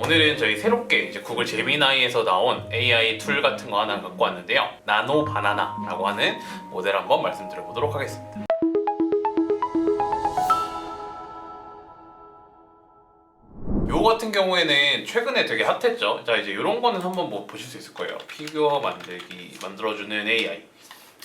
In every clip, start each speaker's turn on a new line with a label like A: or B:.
A: 오늘은 저희 새롭게 이제 구글 제미나이에서 나온 AI 툴 같은 거 하나 갖고 왔는데요. 나노 바나나라고 하는 모델 한번 말씀드려보도록 하겠습니다. 요 같은 경우에는 최근에 되게 핫했죠. 자, 이제 이런 거는 한번 뭐 보실 수 있을 거예요. 피규어 만들어주는 AI.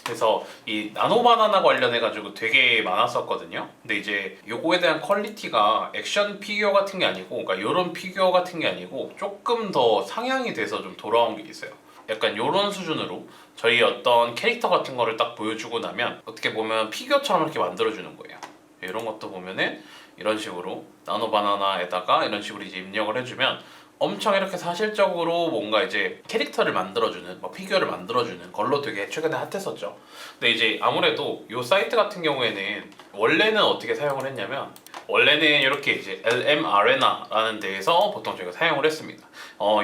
A: 그래서 이 나노 바나나 관련해 가지고 되게 많았었거든요. 근데 이제 요거에 대한 퀄리티가 액션 피규어 같은 게 아니고, 그러니까 요런 피규어 같은 게 아니고 조금 더 상향이 돼서 좀 돌아온 게 있어요. 약간 요런 수준으로 저희 어떤 캐릭터 같은 거를 딱 보여주고 나면 어떻게 보면 피규어처럼 이렇게 만들어주는 거예요. 이런 것도 보면은 이런 식으로 나노 바나나에다가 이런 식으로 이제 입력을 해주면 엄청 이렇게 사실적으로 뭔가 이제 캐릭터를 만들어주는, 피규어를 만들어주는 걸로 되게 최근에 핫했었죠. 근데 이제 아무래도 이 사이트 같은 경우에는 원래는 어떻게 사용을 했냐면, 원래는 이렇게 이제 LM 아레나라는 데에서 보통 저희가 사용을 했습니다.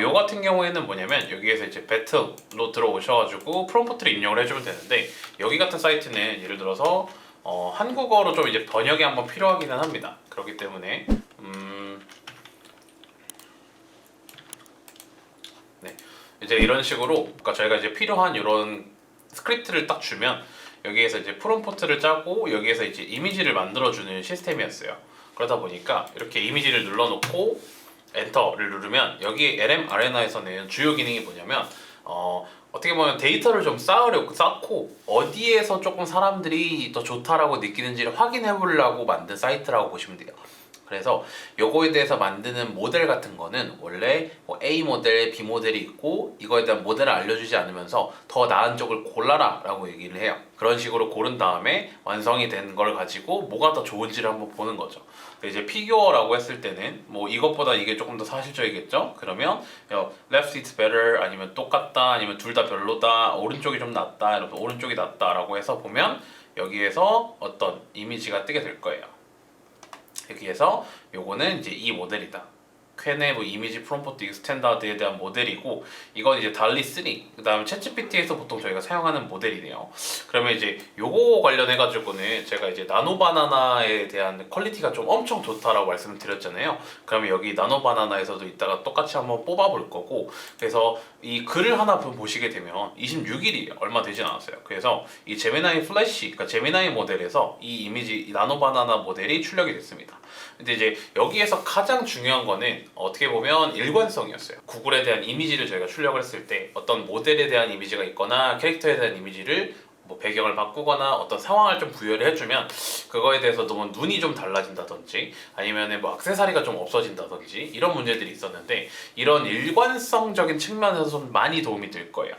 A: 요 같은 경우에는 뭐냐면 여기에서 이제 배틀로 들어오셔가지고 프롬프트를 입력을 해주면 되는데, 여기 같은 사이트는 예를 들어서 한국어로 좀 이제 번역이 한번 필요하기는 합니다. 그렇기 때문에 네, 이제 이런 식으로, 그러니까 저희가 이제 필요한 이런 스크립트를 딱 주면 여기에서 이제 프롬프트를 짜고 여기에서 이제 이미지를 만들어주는 시스템이었어요. 그러다 보니까 이렇게 이미지를 눌러놓고 엔터를 누르면 여기 LM 아레나에서는 주요 기능이 뭐냐면 어떻게 보면 데이터를 좀 쌓고 어디에서 조금 사람들이 더 좋다라고 느끼는지를 확인해 보려고 만든 사이트라고 보시면 돼요. 그래서 요거에 대해서 만드는 모델 같은 거는 원래 뭐 A 모델, B 모델이 있고 이거에 대한 모델을 알려주지 않으면서 더 나은 쪽을 골라라 라고 얘기를 해요. 그런 식으로 고른 다음에 완성이 된 걸 가지고 뭐가 더 좋은지를 한번 보는 거죠. 근데 이제 피규어라고 했을 때는 뭐 이것보다 이게 조금 더 사실적이겠죠? 그러면 left is better, 아니면 똑같다, 아니면 둘 다 별로다, 오른쪽이 좀 낫다, 이러면 오른쪽이 낫다 라고 해서 보면 여기에서 어떤 이미지가 뜨게 될 거예요. 여기에서 요거는 이제 이 모델이다. 퀸의 뭐 이미지 프롬프트 익스텐더드에 대한 모델이고, 이건 이제 달리 3, 그 다음에 챗GPT에서 보통 저희가 사용하는 모델이네요. 그러면 이제 요거 관련해 가지고는 제가 이제 나노 바나나에 대한 퀄리티가 좀 엄청 좋다라고 말씀을 드렸잖아요. 그러면 여기 나노 바나나에서도 이따가 똑같이 한번 뽑아 볼 거고, 그래서 이 글을 하나 보시게 되면 26일이 얼마 되진 않았어요. 그래서 이 제미나이 플래시, 그러니까 제미나이 모델에서 이 이미지, 이 나노 바나나 모델이 출력이 됐습니다. 근데 이제 여기에서 가장 중요한 거는 어떻게 보면 일관성이었어요. 구글에 대한 이미지를 저희가 출력을 했을 때 어떤 모델에 대한 이미지가 있거나 캐릭터에 대한 이미지를 뭐 배경을 바꾸거나 어떤 상황을 좀 부여를 해주면 그거에 대해서도 뭐 눈이 좀 달라진다든지 아니면 뭐 액세서리가 좀 없어진다든지 이런 문제들이 있었는데, 이런 일관성적인 측면에서 좀 많이 도움이 될 거예요.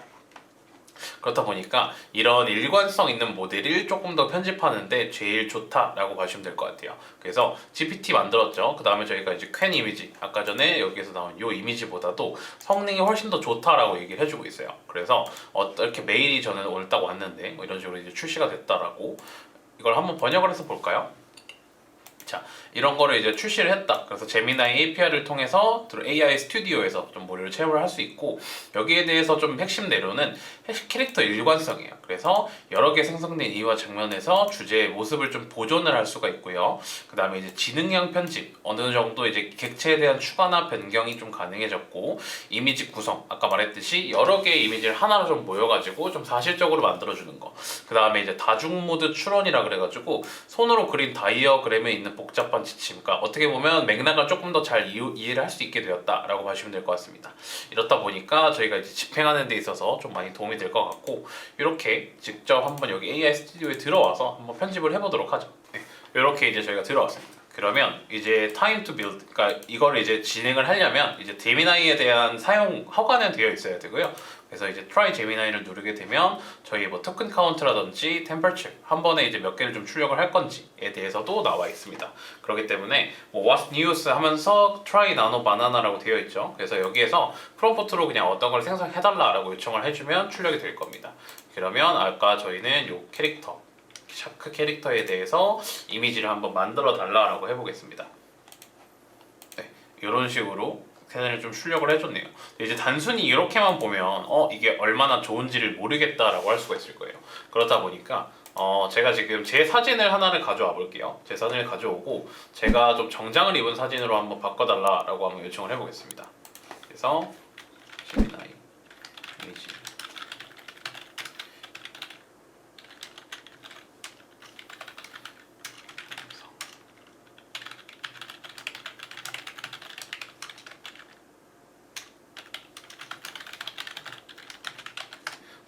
A: 그렇다 보니까 이런 일관성 있는 모델을 조금 더 편집하는데 제일 좋다라고 보시면 될 것 같아요. 그래서 GPT 만들었죠. 그 다음에 저희가 이제 퀸 이미지, 아까 전에 여기에서 나온 이 이미지보다도 성능이 훨씬 더 좋다라고 얘기를 해주고 있어요. 그래서 이렇게 메일이 저는 오늘 딱 왔는데 뭐 이런 식으로 이제 출시가 됐다라고, 이걸 한번 번역을 해서 볼까요? 자, 이런 거를 이제 출시를 했다. 그래서 제미나이 API를 통해서 AI 스튜디오에서 좀 무료로 체험을 할 수 있고, 여기에 대해서 좀 핵심 내용은 캐릭터 일관성이에요. 그래서 여러 개 생성된 이유와 장면에서 주제의 모습을 좀 보존을 할 수가 있고요. 그 다음에 이제 지능형 편집, 어느 정도 이제 객체에 대한 추가나 변경이 좀 가능해졌고, 이미지 구성, 아까 말했듯이 여러 개의 이미지를 하나로 좀 모여가지고 좀 사실적으로 만들어주는 거. 그 다음에 이제 다중 모드 추론이라 그래가지고 손으로 그린 다이어그램에 있는 복잡한 지침, 그러니까 어떻게 보면 맥락을 조금 더 잘 이해를 할 수 있게 되었다라고 보시면 될 것 같습니다. 이렇다 보니까 저희가 이제 집행하는 데 있어서 좀 많이 도움이 될 것 같고, 이렇게 직접 한번 여기 AI 스튜디오에 들어와서 한번 편집을 해보도록 하죠. 네, 이렇게 이제 저희가 들어왔습니다. 그러면 이제 time to build, 그러니까 이거를 이제 진행을 하려면 이제 제미나이에 대한 사용 허가는 되어 있어야 되고요. 그래서 이제 try 제미나이를 누르게 되면 저희 뭐 토큰 카운트라든지 템퍼처 한 번에 이제 몇 개를 좀 출력을 할 건지에 대해서도 나와 있습니다. 그렇기 때문에 뭐 what's news 하면서 try nano banana라고 되어 있죠. 그래서 여기에서 프롬프트로 그냥 어떤 걸 생성해달라라고 요청을 해주면 출력이 될 겁니다. 그러면 아까 저희는 요 캐릭터, 샤크 캐릭터에 대해서 이미지를 한번 만들어 달라라고 해보겠습니다. 네, 이런 식으로 걔네를 좀 출력을 해줬네요. 이제 단순히 이렇게만 보면 이게 얼마나 좋은지를 모르겠다라고 할 수가 있을 거예요. 그러다 보니까 제가 지금 제 사진을 하나를 가져와 볼게요. 제 사진을 가져오고 제가 좀 정장을 입은 사진으로 한번 바꿔달라라고 한번 요청을 해보겠습니다. 그래서 제미나이 이미지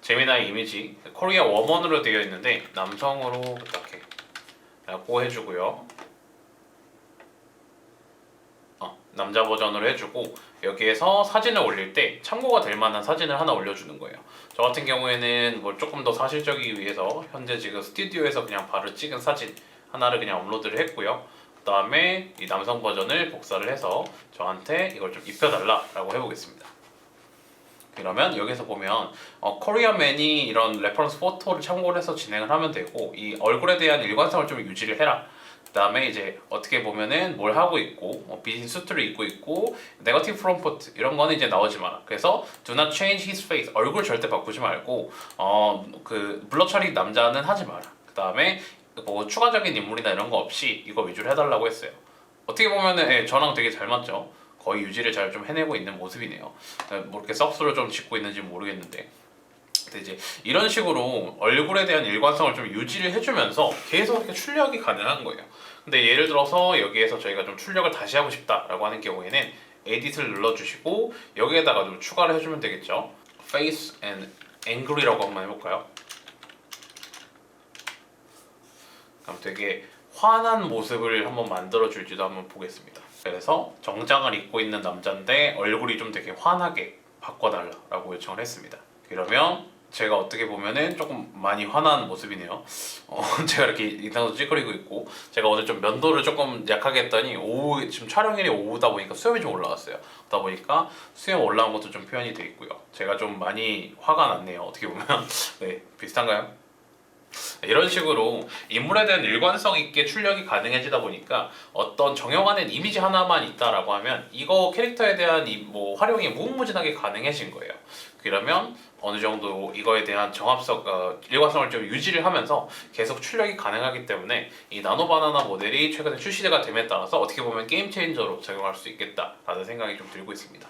A: 제미나이 이미지 코리아 웜원으로 되어 있는데 남성으로 부탁해 라고 해주고요. 남자 버전으로 해주고 여기에서 사진을 올릴 때 참고가 될 만한 사진을 하나 올려주는 거예요. 저 같은 경우에는 뭘 조금 더 사실적이기 위해서 현재 지금 스튜디오에서 그냥 바로 찍은 사진 하나를 그냥 업로드를 했고요. 그 다음에 이 남성 버전을 복사를 해서 저한테 이걸 좀 입혀달라라고 해보겠습니다. 그러면 여기서 보면 코리아맨이 이런 레퍼런스 포토를 참고를 해서 진행을 하면 되고 이 얼굴에 대한 일관성을 좀 유지를 해라. 그 다음에 이제 어떻게 보면은 뭘 하고 있고 비즈니스 수트를 입고 있고 네거티브 프롬포트 이런 거는 이제 나오지 마라. 그래서 do not change his face 얼굴 절대 바꾸지 말고 그 블러 처리 남자는 하지 마라. 그 다음에 뭐 추가적인 인물이나 이런 거 없이 이거 위주로 해달라고 했어요. 어떻게 보면은 저랑 되게 잘 맞죠. 거의 유지를 잘 좀 해내고 있는 모습이네요. 뭐 이렇게 썩소를 좀 짓고 있는지 모르겠는데. 근데 이제 이런 식으로 얼굴에 대한 일관성을 좀 유지를 해주면서 계속 이렇게 출력이 가능한 거예요. 근데 예를 들어서 여기에서 저희가 좀 출력을 다시 하고 싶다라고 하는 경우에는 에딧을 눌러주시고 여기에다가 좀 추가를 해주면 되겠죠. Face and Angry라고 한번 해볼까요? 그럼 되게 환한 모습을 한번 만들어줄지도 한번 보겠습니다. 그래서 정장을 입고 있는 남자인데 얼굴이 좀 되게 환하게 바꿔달라고 요청을 했습니다. 그러면 제가 어떻게 보면은 조금 많이 화난 모습이네요. 제가 이렇게 인상도 찌그리고 있고 제가 오늘 좀 면도를 조금 약하게 했더니 오후 지금 촬영일이 오후다 보니까 수염이 좀 올라왔어요. 그러다 보니까 수염 올라온 것도 좀 표현이 돼 있고요. 제가 좀 많이 화가 났네요. 어떻게 보면 네 비슷한가요? 이런 식으로 인물에 대한 일관성 있게 출력이 가능해지다 보니까 어떤 정형화된 이미지 하나만 있다라고 하면 이거 캐릭터에 대한 뭐 활용이 무궁무진하게 가능해진 거예요. 그러면 어느 정도 이거에 대한 정합성, 일관성을 좀 유지를 하면서 계속 출력이 가능하기 때문에 이 나노바나나 모델이 최근에 출시가 됨에 따라서 어떻게 보면 게임 체인저로 작용할 수 있겠다라는 생각이 좀 들고 있습니다.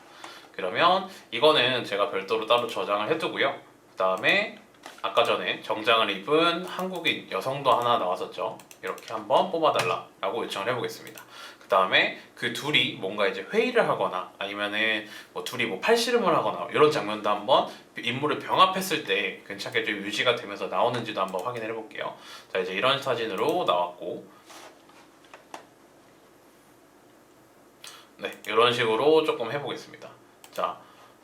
A: 그러면 이거는 제가 별도로 따로 저장을 해두고요. 그 다음에 아까 전에 정장을 입은 한국인 여성도 하나 나왔었죠. 이렇게 한번 뽑아달라라고 요청을 해보겠습니다. 그 다음에 그 둘이 뭔가 이제 회의를 하거나 아니면은 뭐 둘이 뭐 팔씨름을 하거나 이런 장면도 한번 인물을 병합했을 때 괜찮게 좀 유지가 되면서 나오는지도 한번 확인을 해볼게요. 자 이제 이런 사진으로 나왔고 네 이런 식으로 조금 해보겠습니다. 자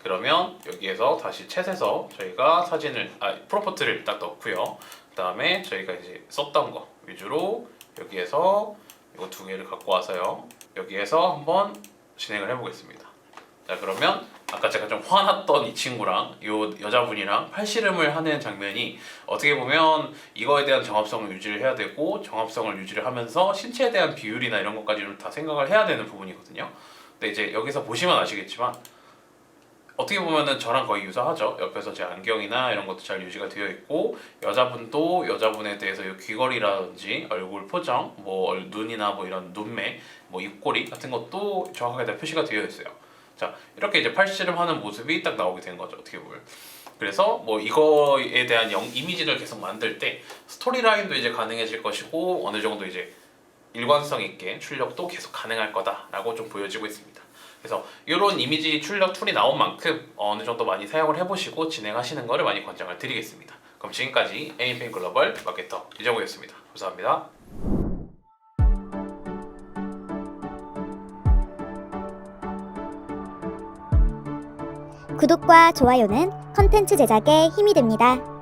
A: 그러면 여기에서 다시 챗에서 저희가 사진을 프롬프트를 딱 넣고요. 그 다음에 저희가 이제 썼던 거 위주로 여기에서 이거 두 개를 갖고 와서요. 여기에서 한번 진행을 해보겠습니다. 자 그러면 아까 제가 좀 화났던 이 친구랑 이 여자분이랑 팔씨름을 하는 장면이 어떻게 보면 이거에 대한 정합성을 유지를 해야 되고 정합성을 유지를 하면서 신체에 대한 비율이나 이런 것까지 좀 다 생각을 해야 되는 부분이거든요. 근데 이제 여기서 보시면 아시겠지만 어떻게 보면은 저랑 거의 유사하죠. 옆에서 제 안경이나 이런 것도 잘 유지가 되어 있고 여자분도 여자분에 대해서 이 귀걸이라든지 얼굴 표정, 뭐 눈이나 뭐 이런 눈매, 뭐 입꼬리 같은 것도 정확하게 다 표시가 되어 있어요. 자 이렇게 이제 팔씨름하는 모습이 딱 나오게 된 거죠. 어떻게 보면. 그래서 뭐 이거에 대한 이미지를 계속 만들 때 스토리라인도 이제 가능해질 것이고 어느 정도 이제 일관성 있게 출력도 계속 가능할 거다라고 좀 보여지고 있습니다. 그래서 이런 이미지 출력 툴이 나온 만큼 어느 정도 많이 사용을 해보시고 진행하시는 것을 많이 권장을 드리겠습니다. 그럼 지금까지 에임펜 글로벌 마케터 이정우였습니다. 감사합니다.
B: 구독과 좋아요는 컨텐츠 제작에 힘이 됩니다.